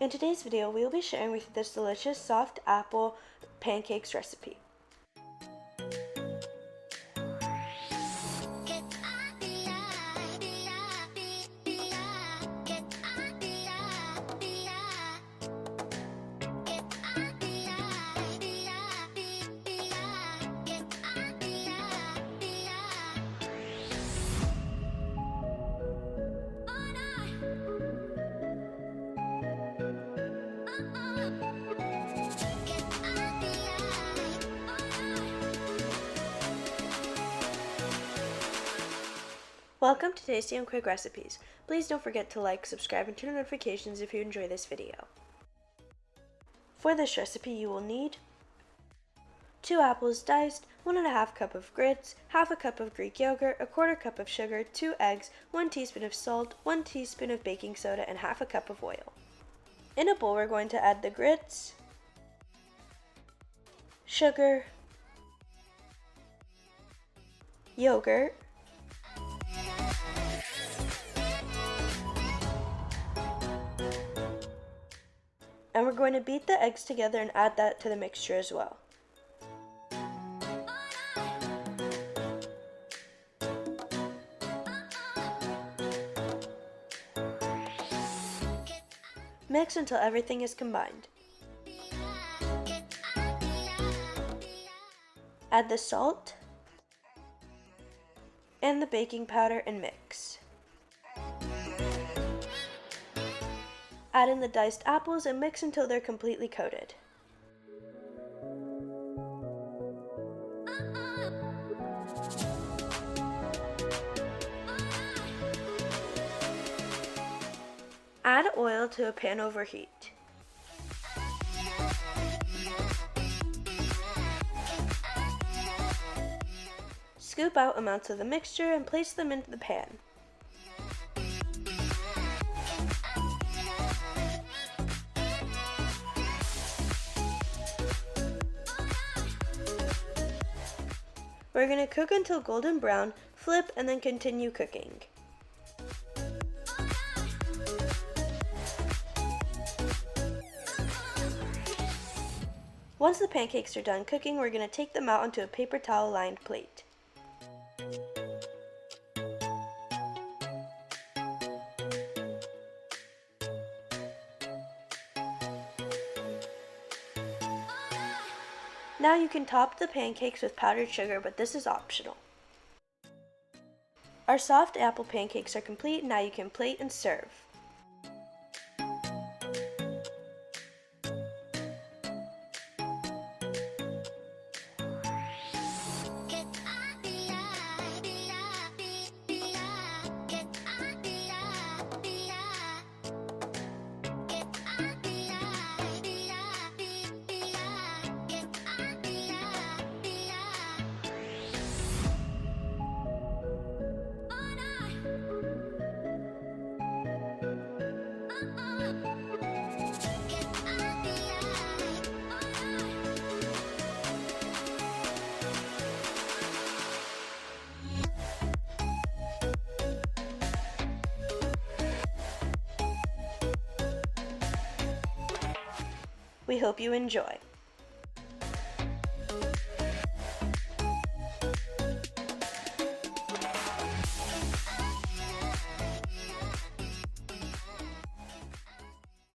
In today's video, we will be sharing with you this delicious soft apple pancakes recipe. Welcome to Tasty and Quick Recipes. Please don't forget to like, subscribe, and turn on notifications if you enjoy this video. For this recipe, you will need 2 apples diced, 1½ cup of grits, half a cup of Greek yogurt, 1/4 cup of sugar, 2 eggs, 1 teaspoon of salt, 1 teaspoon of baking soda, and half a cup of oil. In a bowl, we're going to add the grits, sugar, yogurt, and we're going to beat the eggs together and add that to the mixture as well. Mix until everything is combined. Add the salt and the baking powder and mix. Add in the diced apples and mix until they're completely coated. Add oil to a pan over heat. Scoop out amounts of the mixture and place them into the pan. We're going to cook until golden brown, flip, and then continue cooking. Once the pancakes are done cooking, we're going to take them out onto a paper towel lined plate. Now you can top the pancakes with powdered sugar, but this is optional. Our soft apple pancakes are complete. Now you can plate and serve. We hope you enjoy.